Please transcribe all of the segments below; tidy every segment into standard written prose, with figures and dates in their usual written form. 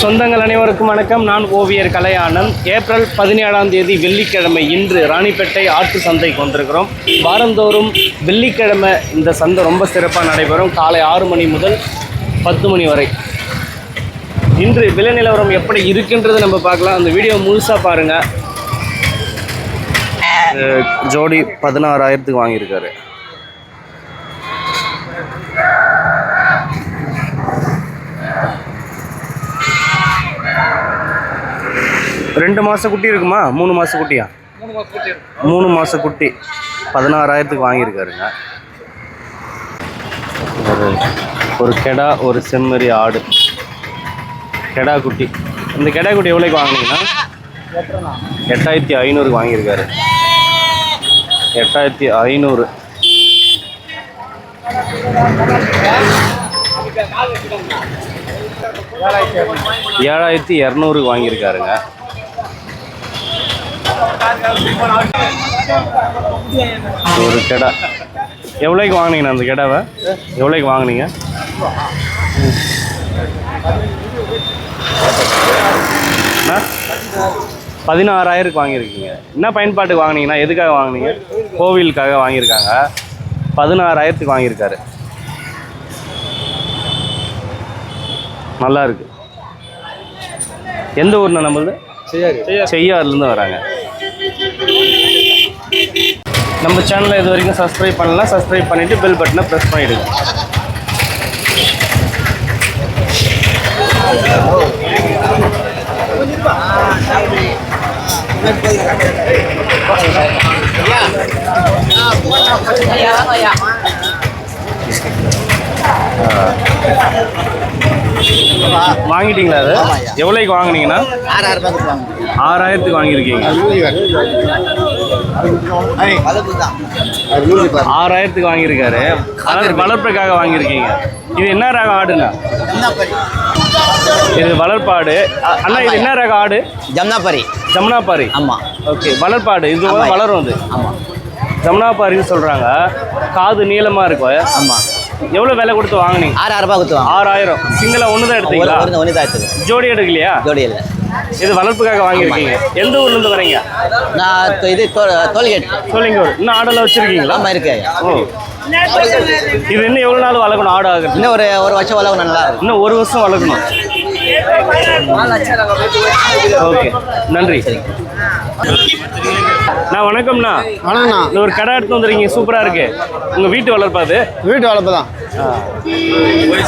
சொந்தங்கள் அனைவருக்கும் வணக்கம். நான் ஓவியர் கலையானன். ஏப்ரல் 17ஆம் தேதி வெள்ளிக்கிழமை இன்று ராணிப்பேட்டை ஆட்டு சந்தை கொண்டிருக்கிறோம். வாரந்தோறும் வெள்ளிக்கிழமை இந்த சந்தை ரொம்ப சிறப்பாக நடைபெறும். காலை 6 மணி முதல் 10 மணி வரை. இன்று விலை நிலவரம் எப்படி இருக்குன்றது நம்ம பார்க்கலாம். அந்த வீடியோ முழுசாக பாருங்கள். ஜோடி 16,000க்கு வாங்கியிருக்காரு. ரெண்டு மாத குட்டி இருக்குமா? 3 மாத குட்டியா? 3 மாத குட்டி 16,000க்கு வாங்கியிருக்காருங்க. ஒரு கெடா, ஒரு செம்மறி ஆடு, கெடா குட்டி. இந்த கெடா குட்டி எவ்வளோக்கு வாங்கினீங்கன்னா 8,500க்கு வாங்கியிருக்காரு. 8,500. $7,200க்கு வாங்கியிருக்காருங்க. ஒரு கெடா எவ்வளோக்கு வாங்கினீங்கண்ணா? அந்த கெடாவை எவ்வளோக்கு வாங்கினீங்க? 16,000க்கு வாங்கியிருக்கீங்க. என்ன பயன்பாட்டுக்கு வாங்கினீங்கன்னா? எதுக்காக வாங்கினீங்க? கோவிலுக்காக வாங்கியிருக்காங்க. 16,000க்கு வாங்கியிருக்காரு. நல்லா இருக்கு. எந்த ஊர்னா நம்மளது? செய்யாறுலேருந்து வராங்க. நம்ம சேனலை இது வரைக்கும் சப்ஸ்கிரைப் பண்ணலாம். சப்ஸ்கிரைப் பண்ணிவிட்டு பெல் பட்டனை ப்ரெஸ் பண்ணிவிடுங்க. வாங்கிட்டீங்களா? அது எவ்வளோக்கு வாங்கினீங்கன்னா? 6,000க்கு வாங்கியிருக்கீங்க. 6,000க்கு வாங்கியிருக்காரு. அதாவது வளர்ப்புக்காக வாங்கியிருக்கீங்க. இது என்ன ரக ஆடுங்க? இது வளர்ப்பாடு. அண்ணா இது என்ன ரக ஆடு? ஜம்னாபாரி. ஜம்னாபாரி. ஆமாம். ஓகே, வளர்ப்பாடு. இது வளரும். அது ஆமாம், ஜம்னாபாரின்னு சொல்கிறாங்க. காது நீளமாக இருக்கும். ஆமாம். எவ்வளோ விலை கொடுத்து வாங்கினீங்க? 6,000 கொடுத்து வாங்க. 6,000. சிங்கிளா ஒன்று தான் எடுத்தீங்களா? ஒன்று தான் எடுத்துங்க. ஜோடி எடுக்கலையா? ஜோடி இல்லை. இது வளர்ப்புக்காக வாங்கியிருக்கீங்க. எந்த ஊர்லேருந்து வரீங்க? நான் இது டோல்கேட். சோழிங்கூர். இன்னும் ஆடெல்லாம் வச்சுருக்கீங்களா? ஆமாம், இருக்கு. ஓ, இது இன்னும் எவ்வளோ நாள் வளர்க்கணும்? ஆடு ஆகுது இன்னும் ஒரு வருஷம் வளர்க்கணும். நல்லா இருக்கும். இன்னும் 1 வருஷம் வளர்க்கணும். ஓகே, நன்றி. நான் வணக்கம்ண்ணா. வணக்கம்ண்ணா. இந்த ஒரு கடை எடுத்து வந்துருக்கீங்க. சூப்பராக இருக்கு. உங்கள் வீட்டு வளர்ப்பா? அது வீட்டு வளர்ப்பு தான்.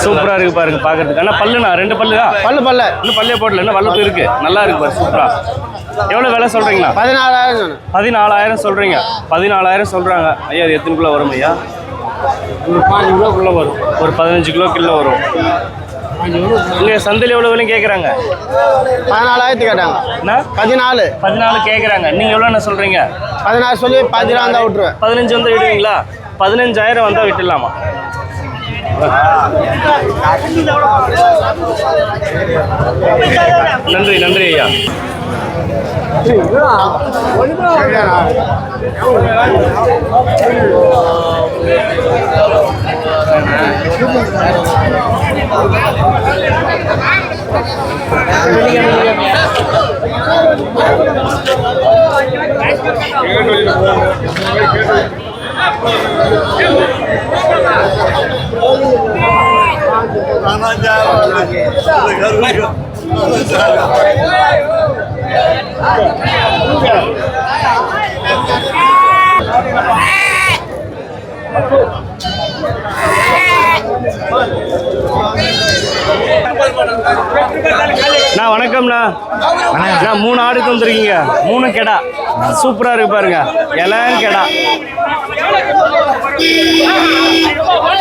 சூப்பராக இருக்கு பாருங்க பார்க்கறதுக்கு. ஆனால் பல்லுண்ணா 2 பல்லு தான். பல்லு இன்னும் பல்லே போடல. இன்னும் வளர்ப்பு இருக்கு. நல்லா இருக்கு பாரு. சூப்பராக. எவ்வளோ விலை சொல்கிறீங்களா? 14,000. 14,000 சொல்கிறீங்க. 14,000 சொல்கிறாங்க. ஐயா அது எத்தனை கிலோ வரும் ஐயா? ஒரு 5 கிலோக்குள்ளே வரும். ஒரு 15 கிலோ வரும். இங்கே சந்தையில் எவ்வளோ விலையும் கேட்குறாங்க? 14,000 கேட்டாங்க. என்ன? 14 கேட்குறாங்க. நீங்கள் எவ்வளோ என்ன சொல்கிறீங்க? 16 சொல்லி 15 வந்தால் விட்டுருவேன். 15 வந்து விடுவீங்களா? 15,000 வந்தால் விட்டுடலாமா? நன்றி ஐயா. நான் வணக்கம்ண்ணா. நான் 3 ஆடு தந்துருக்கீங்க. 3 கெடா. சூப்பராக இருக்கு பாருங்க. எல்லாம் கெடா.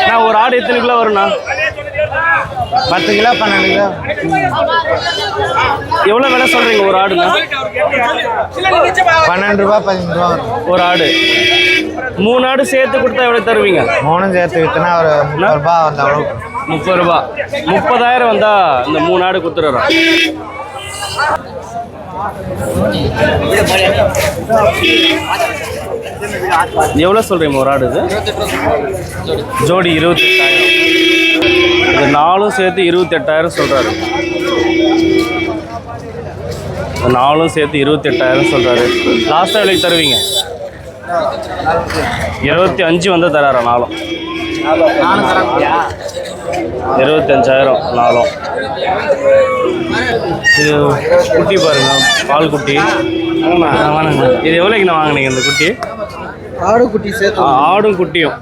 நான் ஒரு ஆடு எத்தனை கிலோ வரும்ண்ணா? 10 kilo 12 kilo. எவ்வளோ விலை சொல்கிறீங்க ஒரு ஆடுண்ணா? 12 ரூபா 15 ரூபா ஒரு ஆடு. 3 ஆடு சேர்த்து கொடுத்தா எவ்வளோ தருவீங்க? 3 சேர்த்து விற்றுனா ஒரு 30 ரூபா வந்த அளவு. 30 ரூபா. 30,000 வந்தால் இந்த 3 ஆடு கொடுத்துட்றோம். எவ்வளோ சொல்கிறீங்க ஒரு ஆடு? இது ஜோடி 28,000. இது 4 சேர்த்து 28,000 சொல்கிறாரு. நாலும் சேர்த்து 28,000 சொல்கிறாரு. லாஸ்ட்டாக விலைக்கு தருவீங்க? 25 வந்து தராரா நாலும்? 25,000 நாலும். இது குட்டி பாருங்க, பால் குட்டி. இது எவ்வளோக்குண்ணா வாங்கினீங்க இந்த குட்டி? ஆடு குட்டி சேர்த்து. ஆடும் குட்டியும்.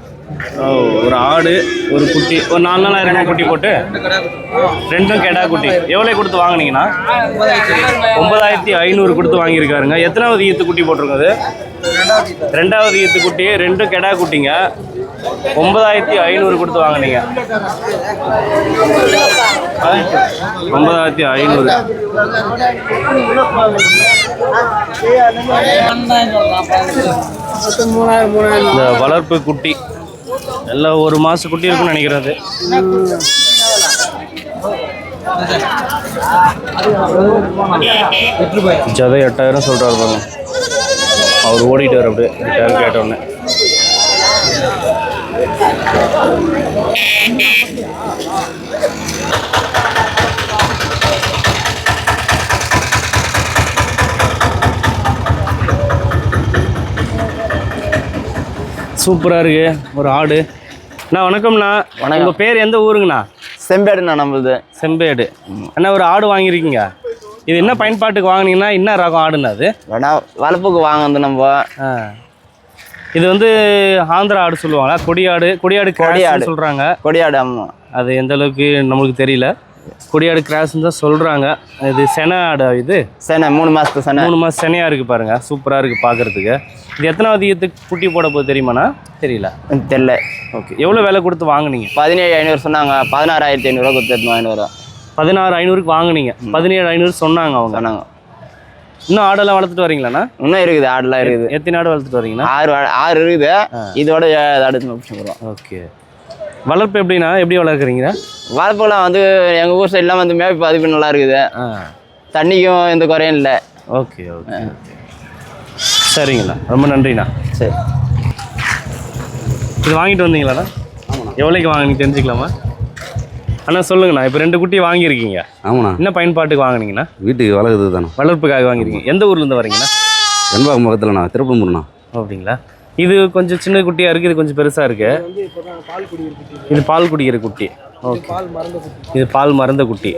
ஒரு ஆடு ஒரு குட்டி, ஒரு 4 நாளாக இருக்கும் குட்டி போட்டு. ரெண்டும் கெடா குட்டி. எவ்வளோ கொடுத்து வாங்கினீங்கன்னா? 9,500 கொடுத்து வாங்கியிருக்காருங்க. எத்தனாவது ஈத்து குட்டி போட்டிருக்காது? 2வது ஈத்து குட்டி. 2 கெடா குட்டிங்க. 9,500 கொடுத்து வாங்கினீங்க. 9,500. இந்த வளர்ப்பு குட்டி எல்லாம் 1 மாச குட்டி இருக்குன்னு நினைக்கிறது. ஜதை 8,000 சொல்றாரு பாருங்க. அவர் ஓடிட்டார் அப்படியே கேட்டோடனே. சூப்பராக இருக்கு ஒரு ஆடு. அண்ணா வணக்கம்ண்ணா. உங்கள் பேர் எந்த ஊருங்கண்ணா? செம்பேடுண்ணா நம்மளுது. செம்பேடு. அண்ணா ஒரு ஆடு வாங்கியிருக்கீங்க. இது என்ன பயன்பாட்டுக்கு வாங்கினீங்கன்னா என்ன ரகம் ஆடுண்ணா? அது வேணா வளர்ப்புக்கு வாங்க நம்ம. இது வந்து ஆந்திரா ஆடு சொல்லுவாங்களா? கொடியாடு. கொடியாடு சொல்கிறாங்க. கொடியாடு. ஆமாம். அது எந்த அளவுக்கு நம்மளுக்கு தெரியல. கொடியாடு கிராஸ்ன்னு தான் சொல்கிறாங்க. இது செனை ஆடு. இது செனை 3 மாதத்து செனை. 3 மாதம் செனையாக இருக்குது பாருங்கள். சூப்பராக இருக்குது பார்க்குறதுக்கு. இது எத்தனாவது ஈத்துக்கு குட்டி போட போது தெரியுமாண்ணா? தெரியல. தெரியல. ஓகே. எவ்வளோ விலை கொடுத்து வாங்கினீங்க? 17,500 சொன்னாங்க. 16,500 கொடுத்து 500. 16,500 வாங்கினீங்க. 17,500 சொன்னாங்க அவங்க. சொன்னாங்க. இன்னும் ஆடெல்லாம் வளர்த்துட்டு வரீங்களாண்ணா? இன்னும் இருக்குது. ஆடெல்லாம் இருக்குது. எத்தனை ஆடு வளர்த்துட்டு வரீங்கண்ணா? 6 இருக்குது. இதோட அடுத்து முடிச்சுக்கிறோம். ஓகே. வளர்ப்பு எப்படின்னா எப்படி வளர்க்குறீங்க? வளர்ப்புலாம் வந்து எங்கள் ஊர் சைட்லாம் வந்து மேய்ப்பு அதுக்கு நல்லா இருக்குது. தண்ணிக்கும் எந்த குறையும் இல்லை. Okay okay. சரிங்கண்ணா, ரொம்ப நன்றிண்ணா. சரி. இது வாங்கிட்டு வந்தீங்களாண்ணா? எவ்வளோக்கு வாங்கினீங்க தெரிஞ்சுக்கலாமா? அண்ணா சொல்லுங்கண்ணா. இப்போ 2 குட்டி வாங்கியிருக்கீங்க. ஆமாண்ணா. என்ன பயன்பாட்டுக்கு வாங்கினீங்கண்ணா? வீட்டுக்கு வளர்க்குறது தானே. வளர்ப்புக்காக வாங்கியிருக்கீங்க. எந்த ஊர்லேருந்து வரீங்கண்ணா? வெண்பாக்கம் பக்கத்துலண்ணா, திருப்பம்பூர்ண்ணா. அப்படிங்களா? இது கொஞ்சம் சின்ன குட்டியாக இருக்குது, இது கொஞ்சம் பெருசாக இருக்குது. இது பால் குடிக்கிற குட்டி. ஓகே. இது பால் மறந்த குட்டி.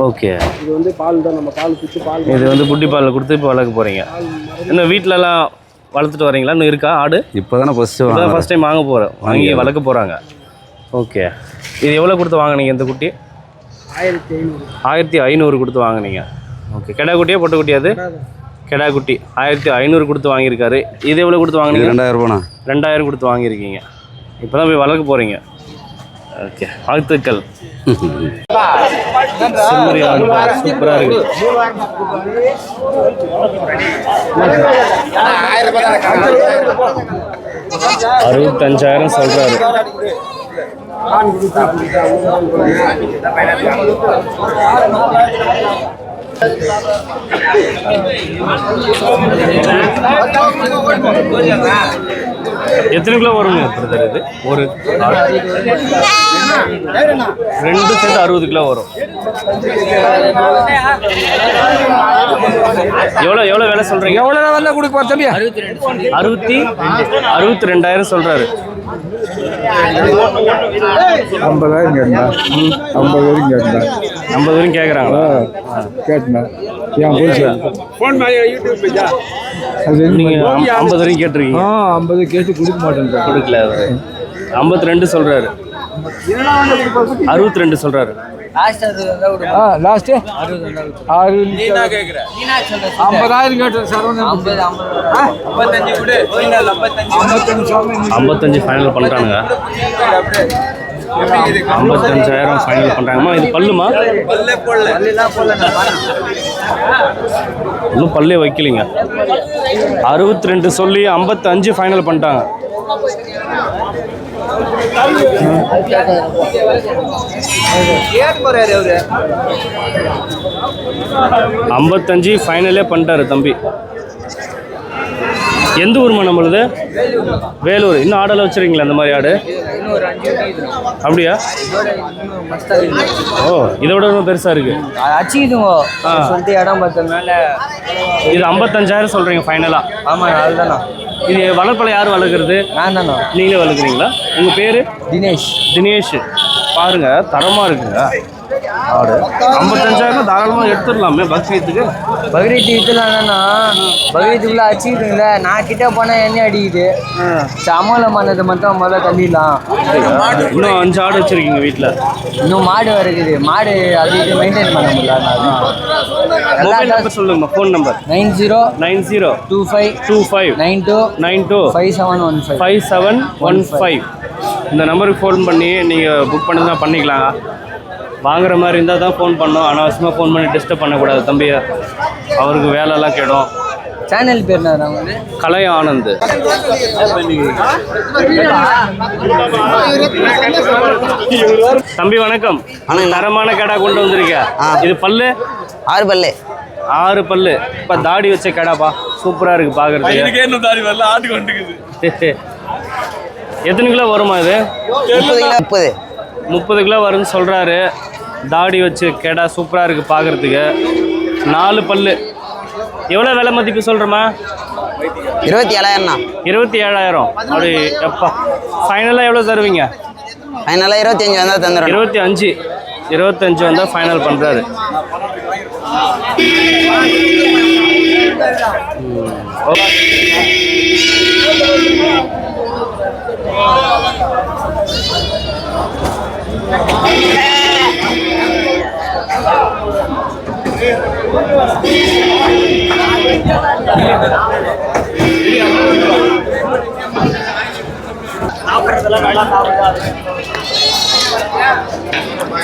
ஓகே. இது வந்து பால் தான். நம்ம பால் குடிச்சு பால். இது வந்து குட்டி பாலில் கொடுத்து இப்போ வளர்க்க போகிறீங்க. இன்னும் வீட்டிலலாம் வளர்த்துட்டு வரீங்களா? இன்னும் இருக்கா ஆடு? இப்போ தானே ஃபஸ்ட் டைம் வாங்கி வளர்க்க போகிறாங்க. ஓகே. இது எவ்வளோ கொடுத்து வாங்கினீங்க இந்த குட்டி? 1,500 கொடுத்து வாங்கினீங்க. ஓகே. கெடா குட்டியா பொட்டை குட்டியா? அது கெடா குட்டி. 1,500 கொடுத்து வாங்கியிருக்காரு. இது எவ்வளோ கொடுத்து வாங்கினீங்க? 2,000 ரூபாண்ணா. 2,000 கொடுத்து வாங்கியிருக்கீங்க. இப்போ தான் போய் வளர்க்க போகிறீங்க. ஓகே, வாழ்த்துக்கள். சூப்பராக இருக்குது. 65,000 சொல்கிறாரு. எத்தனை கிலோ வருங்க பிரதர் இது? ஒரு 2 சேர்த்து 60 கிலோ வரும். எவ்வளோ விலை சொல்றீங்க? எவ்வளோ வேலை கொடுப்பா தம்பி? 62,000 சொல்றாரு. 50,000 கேட்டா. 50,000 கேட்டா. 50,000 கேட்குறாங்களா? கேட்டா. ஏன் ஃபோன் யூடியூப் பேஜா? நீங்கள் 50,000 கேட்டிருக்கீங்க. 50 கேட்டு கொடுக்க மாட்டேன். கொடுக்கல. 52 சொல்றாரு. 62 சொல்றாரு. லாஸ்ட்டு 50,000 கேட்டேன் சார். 55 ஃபைனல் பண்ணுறானுங்க. 55,000 ஃபைனல் பண்ணுறாங்கம்மா. இது பல்லுமா? இன்னும் பல்லே வைக்கலிங்க. 62 சொல்லி 55 ஃபைனல் பண்ணிட்டாங்க. ஐம்பத்தஞ்சு ஃபைனலே பண்ணிட்டாரு தம்பி. எந்த ஊருமா நம்மளுது? வேலூர். இன்னும் ஆடெல்லாம் வச்சுருக்கீங்களா அந்த மாதிரி ஆடு? அப்படியா? ஓ, இதோட இன்னும் பெருசா இருக்கு. அச்சுக்குதுங்க சொல்லிட்டு இடம் பார்த்ததுனால. இது 55,000 சொல்றீங்க ஃபைனலா? ஆமா, அதுதானா. இது வளர்ப்பல யார் வளர்க்குறது? நான் தானா. நீங்களே வளர்க்குறீங்களா? உங்க பேரு? தினேஷ். தினேஷ். பாருங்க, தரமா இருக்குங்க ஆடு. 55,000 தாராளமாக எடுத்துடலாமே பக்ரீத்துக்கு. பக்ரீத் வித்துலாம்னா பக்ரீத்துக்குள்ள அச்சுக்குதுங்கள. நான் கிட்ட போனா என்ன அடிக்குது. சமலம் பண்ணது மட்டும் முதல்ல தள்ளிடலாம். இன்னும் 5 ஆடு வச்சிருக்கீங்க வீட்டில்? இன்னும் மாடு வருது. மாடு அது இது மெயின்டைன் பண்ண முடியல. மொபைல் நம்பர் சொல்லுங்க. ஃபோன் நம்பர் 9025255715 இந்த நம்பருக்கு ஃபோன் பண்ணி நீங்கள் புக் பண்ணி தான் பண்ணிக்கலாங்க. வாங்குற மாதிரி இருந்தால் தான் ஃபோன் பண்ணோம். அனாவசியமாக ஃபோன் பண்ணி டிஸ்டர்ப் பண்ணக்கூடாது தம்பியை. அவருக்கு வேலைலாம் கேடும். சேனல் பேர் என்ன? கலை ஆனந்த். தம்பி வணக்கம். தரமான கடா கொண்டு வந்திருக்க. இது பல்லு? 6 பல்லு. 6 பல்லு. இப்போ தாடி வச்ச கடாப்பா, சூப்பராக இருக்கு பார்க்கறதுக்கு. எத்தனை கிலோ வருமா இது? 30 கிலோ வரும்னு சொல்கிறாரு. தாடி வச்சு கெடா சூப்பராக இருக்குது பார்க்குறதுக்கு. 4 பல்லு. எவ்வளோ விலை மதிப்பு சொல்கிறோமா? 27,000. 27,000. அப்படி எப்பா ஃபைனலாக எவ்வளோ தருவீங்க? ஃபைனலாக 25 வந்தால் தந்துடுறோம். 25 வந்தால் ஃபைனல் பண்ணுறாரு.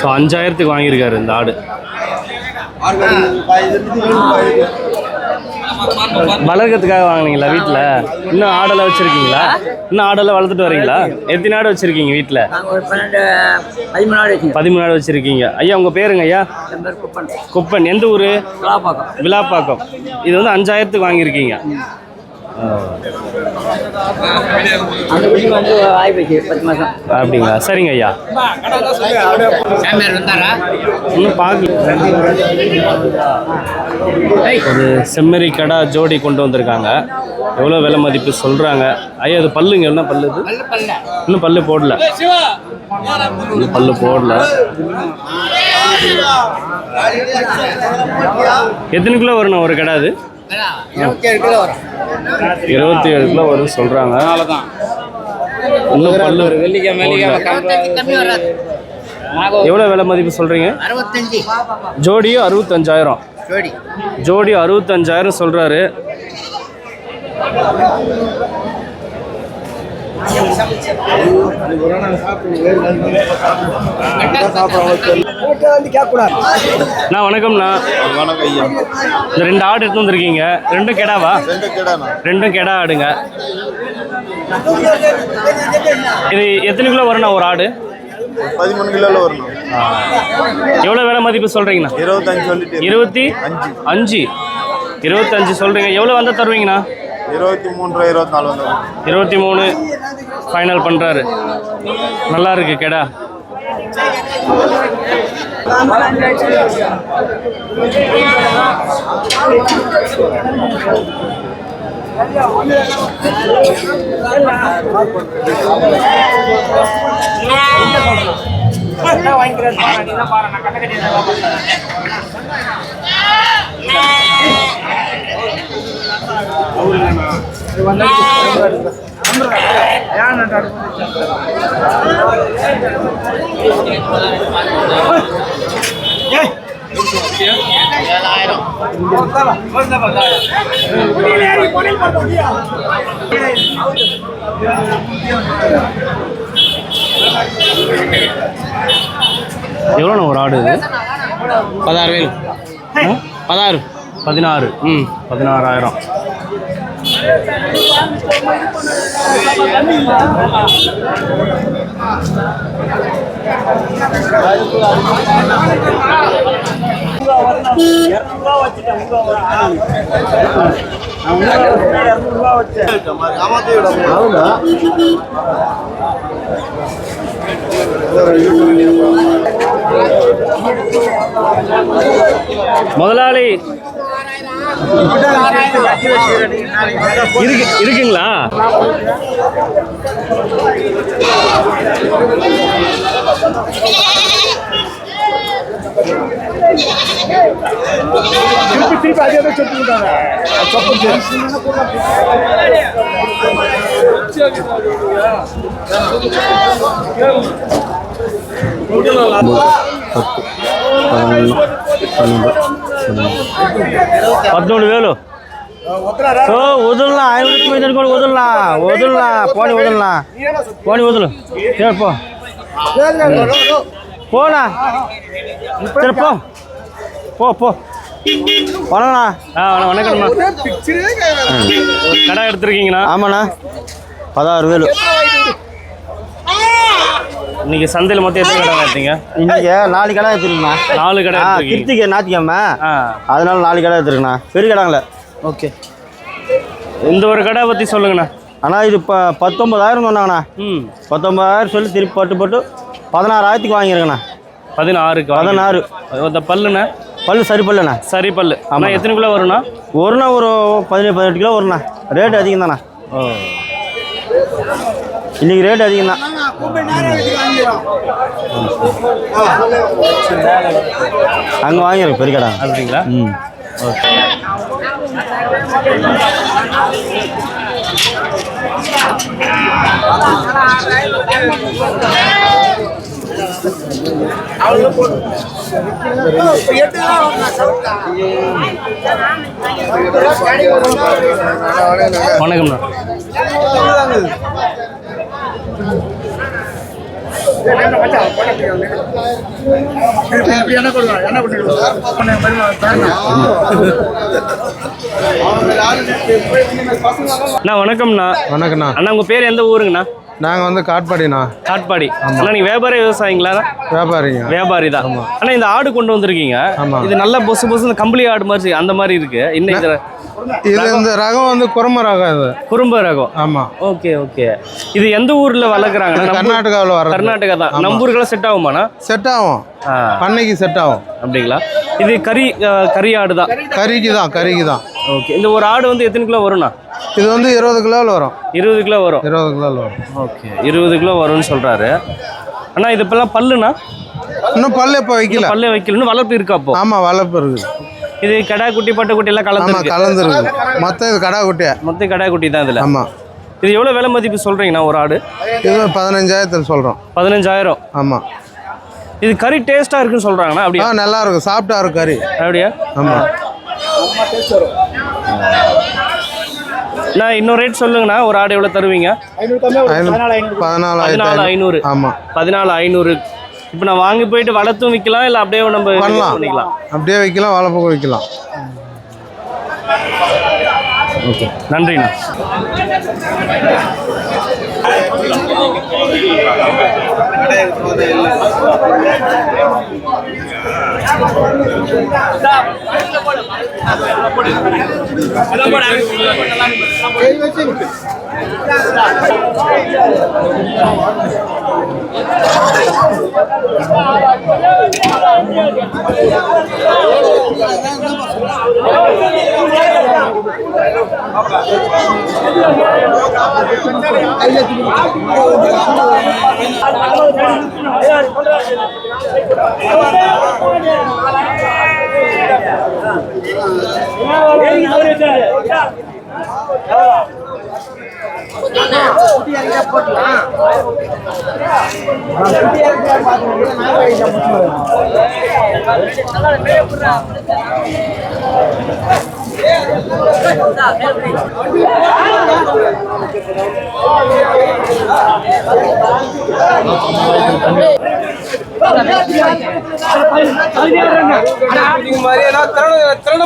ஸோ 5,000க்கு வாங்கியிருக்காரு இந்த ஆடு. வளர்க்கறதுக்காக வாங்கினீங்களா வீட்டில்? இன்னும் ஆடெல்லாம் வச்சுருக்கீங்களா? இன்னும் ஆடெல்லாம் வளர்த்துட்டு வரீங்களா? எத்தனை ஆடு வச்சுருக்கீங்க வீட்டில்? 13 ஆடு வச்சுருக்கீங்க. ஐயா உங்கள் பேருங்க ஐயா? குப்பன். எந்த ஊர்? விழாப்பாக்கம். இது வந்து 5,000க்கு வாங்கியிருக்கீங்க. அப்படிங்களா? சரிங்க ஐயா. இன்னும் பார்க்கல. ஒரு செம்மறி கடா ஜோடி கொண்டு வந்திருக்காங்க. எவ்வளோ விலை மதிப்பு சொல்கிறாங்க? ஐயா அது பல்லுங்க. என்ன பல்லு இது? இன்னும் பல்லு போடல. இன்னும் பல்லு போடல. எத்தனை கிலோ வரணும் ஒரு கடை? அது 27 கிலோ வரும் சொல்கிறாங்க. இன்னும் பல்லு. எவ்வளோ விலை மதிப்பு சொல்கிறீங்க? ஜோடியும் 65,000. ஜோடி 65,000 சொல்கிறாரு. நான் வணக்கம்ண்ணா. வணக்கம் ஐயா. இந்த 2 ஆடு எடுத்து வந்திருக்கீங்க. 2 கெடாவா? 2 கெடா ஆடுங்க. இது எத்தனை கிலோ வரும்ண்ணா ஒரு ஆடு? 13 கிலோவில் வரணும். எவ்வளோ விலை மதிப்பு சொல்கிறீங்கண்ணா? 25 சொல்லிட்டு. 25. 25 சொல்கிறீங்க. எவ்வளோ வந்தால் தருவீங்கண்ணா? 23, 24 வந்து. 23 ஃபைனல் பண்ணுறாரு. நல்லா இருக்கு கெடா. எவ்வளோண்ணா ஒரு ஆடு இது? 16,000. 16. 16. 16,000. అవునా முதலாளி இருக்குங்களா? திருப்பி அதே தான் சொல்லிட்டாங்க. పద్మూడు వేలు వదులునా ఆయన కూడా వదులునా పోనీ వదులు పో போண்ணா சரி போ வணக்கண்ணா. வணக்கம்ண்ணா. கடை எடுத்துருக்கீங்கண்ணா? ஆமாண்ணா. 16,000. இன்னைக்கு சந்தையில் மொத்தம் எத்தனை கடை எடுத்தீங்க? இன்னைக்கு 4 கடை எடுத்துருங்கண்ணா. 4 கடை கிருத்திகை ஞாத்திக்கிழமை, அதனால 4 கடை எடுத்துருங்கண்ணா. பெரிய கடைங்கள. ஓகே. இந்த ஒரு கடை பற்றி சொல்லுங்கண்ணா. அண்ணா இது இப்போ 19,000 சொன்னாங்கண்ணா. 19,000 சொல்லி திருப்பி போட்டு 16,000 வாங்கியிருக்கண்ணா. 16 இந்த பல்லுண்ணா? பல்லு சரி பல்லுண்ணா. சரி பல்லு. ஆனால் எத்தனை கிலோ வரும்ண்ணா? ஒரு 17-18 கிலோ வரும்ண்ணா. ரேட் அதிகம் தாண்ணா. இன்னைக்கு ரேட் அதிகம் தான். அங்கே வாங்கிடுறேன் பெரிய கடை. அப்படிங்களா? ஓகே. வணக்கம்ண்ணா. அண்ணா வணக்கம்ண்ணா. வணக்கண்ணா. அண்ணா உங்கள் பேர் எந்த ஊருங்கண்ணா? நாங்கள் வந்து காட்பாடிண்ணா. காட்பாடி. அண்ணா நீங்கள் வியாபாரி விவசாயிங்களா? வியாபாரிங்க. வியாபாரி தான். அண்ணா இந்த ஆடு கொண்டு வந்திருக்கீங்க. இது நல்ல பொசு கம்பளி ஆடு மாதிரி அந்த மாதிரி இருக்கு. இன்னும் இது இந்த ரகம் வந்து குறும்ப ரகம். இது குறும்ப ரகம். ஆமாம். ஓகே. இது எந்த ஊர்ல வளர்க்குறாங்க? கர்நாடகாவில் வர. கர்நாடகா தான். நம்ம ஊருக்கெல்லாம் செட் ஆகுமாண்ணா? செட் ஆகும். பண்ணைக்கு செட் ஆகும். அப்படிங்களா? இது கறி ஆடு தான். கறிக்கு தான். ஓகே. இந்த ஒரு ஆடு வந்து எத்தனை கிலோ வரும்ண்ணா? இது வந்து 20 கிலோவில் வரும். 20 கிலோ வரும். 20 கிலோவில் வரும். ஓகே. 20 கிலோ வரும்னு சொல்றாரு. அண்ணா இது இப்பெல்லாம் பல்லுண்ணா? இன்னும் பல்லு இப்போ வைக்கல. பல்லே வைக்கல. இன்னும் வளர்ப்பு இருக்கா? அப்போ ஆமாம், வளர்ப்பு இருக்குது. இது கடா குட்டி பட்டை குட்டி எல்லாம் கலந்துருக்கு. மொத்தம் இது கடா குட்டியா? மொத்தம் கடா குட்டி தான் இதில். ஆமாம். இது எவ்வளோ விலை மதிப்பு சொல்கிறீங்கண்ணா ஒரு ஆடு? இது 15,000 சொல்கிறோம். 15,000. ஆமாம். இது கறி டேஸ்ட்டாக இருக்குன்னு சொல்கிறாங்கண்ணா? அப்படியா? நல்லா இருக்கும். சாப்பிட்டா இருக்கும் கறி. அப்படியா? ஆமாம். நான் இன்னொரு ரேட் சொல்லுங்கண்ணா. ஒரு ஆடு எவ்வளோ தருவீங்க? 14,500. ஆமாம். 14,500. இப்போ நான் வாங்கி போயிட்டு வளர்த்தும் விற்கலாம், இல்லை அப்படியே நம்ம பண்ணிக்கலாம்? அப்படியே வைக்கலாம், வளர்ப்பு வைக்கலாம். ஓகே, நன்றிண்ணா.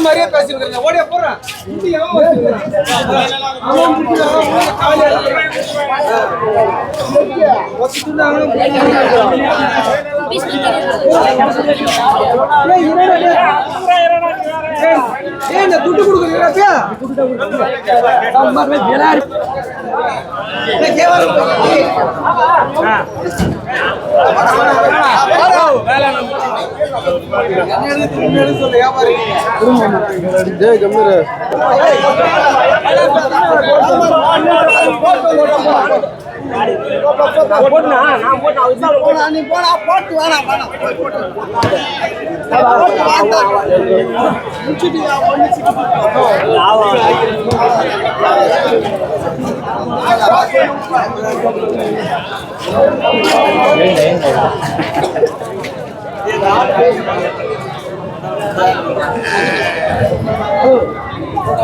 மாதிரியே பேசிருக்கேன். ஓடியா போறேன். துட்டு கொடுக்குறீங்க.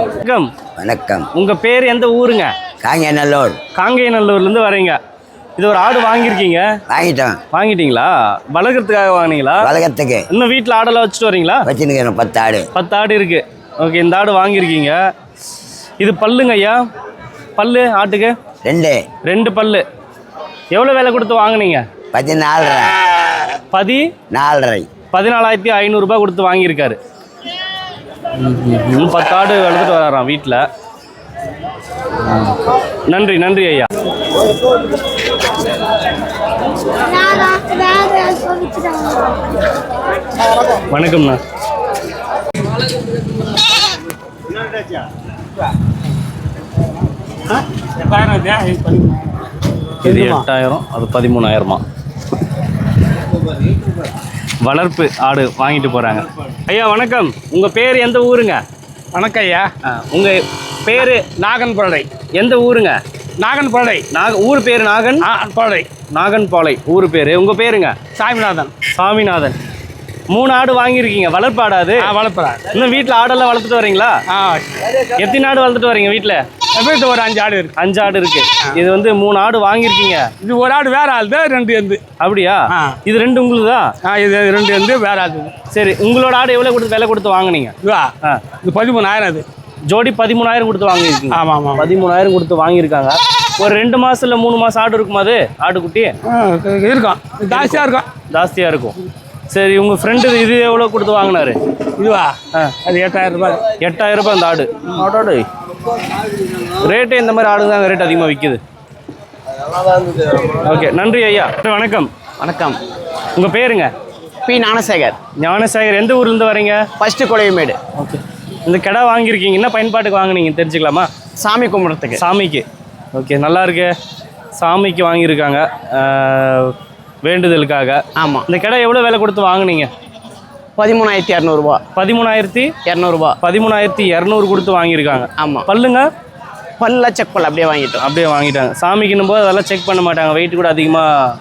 வணக்கம். வணக்கம். உங்க பேர் எந்த ஊருங்க? காங்கேயநல்லூர். காங்கேயநல்லூர்லேருந்து வரீங்க. இது ஒரு ஆடு வாங்கியிருக்கீங்க? வாங்கிட்டோம். வாங்கிட்டீங்களா? வளர்க்குறதுக்காக வாங்கினீங்களா? வளர்க்கறதுக்கு. இன்னும் வீட்டில் ஆடெல்லாம் வச்சுட்டு வரீங்களா? வச்சுருக்கேன் 10 ஆடு. 10 ஆடு இருக்கு. ஓகே, இந்த ஆடு வாங்கியிருக்கீங்க. இது பல்லுங்க ஐயா? பல்லு ஆட்டுக்கு 2 பல்லு. எவ்வளோ விலை கொடுத்து வாங்கினீங்க? 14,500. 14,500 ரூபாய் கொடுத்து வாங்கியிருக்காரு. 10 ஆடு வளர்த்துட்டு வராராம் வீட்டில். நன்றி நன்றி ஐயா. வணக்கம்ண்ணா. இது 8,000, அது 13,000. வளர்ப்பு ஆடு வாங்கிட்டு போகிறாங்க. ஐயா வணக்கம். உங்கள் பேர் எந்த ஊருங்க? வணக்கம் ஐயா. உங்கள் பேர்? நாகன்பழை. எந்த ஊருங்க? நாகன்பழை. ஊர் பேர் நாகன் பாளை. நாகன்பாளை ஊர் பேர். உங்கள் பேருங்க? சாமிநாதன். சாமிநாதன். 3 ஆடு வாங்கியிருக்கீங்க. வளர்ப்பு ஆடாது? வளர்ப்புறேன். இன்னும் வீட்டில் ஆடெல்லாம் வளர்த்துட்டு வரீங்களா? எத்தனை ஆடு வளர்த்துட்டு வரீங்க வீட்டில்? வீட்டில் ஒரு 5 ஆடு இருக்கு. 5 ஆடு இருக்கு. இது வந்து 3 ஆடு வாங்கியிருக்கீங்க. இது ஒரு ஆடு வேற ஆளுது, 2 எந்து. அப்படியா? இது 2 உங்களுக்கு தான்? இது 2 எந்து வேற ஆளு. சரி, உங்களோட ஆடு எவ்வளோ கொடுத்து விலை கொடுத்து வாங்கினீங்க? இது 13,000. அது ஜோடி 13,000 கொடுத்து வாங்கியிருக்கீங்க. ஆமாம் ஆமாம். 13,000 கொடுத்து வாங்கியிருக்காங்க. ஒரு 2 மாதம் இல்லை 3 மாதம் ஆடு இருக்குமா அது? ஆட்டுக்குட்டி இருக்கும். ஜாஸ்தியாக இருக்கும். ஜாஸ்தியாக இருக்கும். சரி, உங்கள் ஃப்ரெண்டு இது எவ்வளோ கொடுத்து வாங்கினாரு? இதுவா? அது 8,000 ரூபாய். 8,000 ரூபாய் அந்த ஆடு. ஆடோடு ரேட்டு இந்த மாதிரி ஆடு தாங்க ரேட் அதிகமாக விற்கிது. ஓகே, நன்றி ஐயா. வணக்கம். வணக்கம். உங்கள் பேருங்க? பி ஞானசேகர். ஞானசேகர். எந்த ஊர்லேருந்து வரீங்க? ஃபஸ்ட்டு கொலையமேடு. ஓகே. இந்த கிடா வாங்கியிருக்கீங்க, என்ன பயன்பாட்டுக்கு வாங்கினீங்க தெரிஞ்சுக்கலாமா? சாமி கும்பிட்றதுக்கு. சாமிக்கு. ஓகே, நல்லா இருக்கு. சாமிக்கு வாங்கியிருக்காங்க, வேண்டுதலுக்காக. ஆமாம். இந்த கிடா எவ்வளோ விலை கொடுத்து வாங்கினீங்க? 13,200 ரூபா. 13,200 ரூபா. 13,200 கொடுத்து வாங்கியிருக்காங்க. ஆமாம். பல்லுங்க? பல்லாம் செக் பண்ணல, அப்படியே வாங்கிட்டோம். அப்படியே வாங்கிட்டாங்க. சாமிக்குன்னும் போது அதெல்லாம் செக் பண்ண மாட்டாங்க. வெயிட் கூட அதிகமாக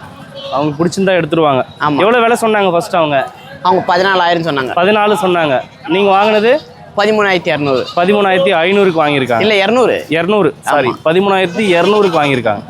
அவங்க பிடிச்சிருந்தா எடுத்துருவாங்க. ஆமாம். எவ்வளோ விலை சொன்னாங்க ஃபர்ஸ்ட் அவங்க? 14,000 சொன்னாங்க. 14 சொன்னாங்க. நீங்கள் வாங்கினது? 13,200. 13,500க்கு வாங்கியிருக்காங்க. இல்லை 200. 200. சாரி, 13,200க்கு வாங்கியிருக்காங்க.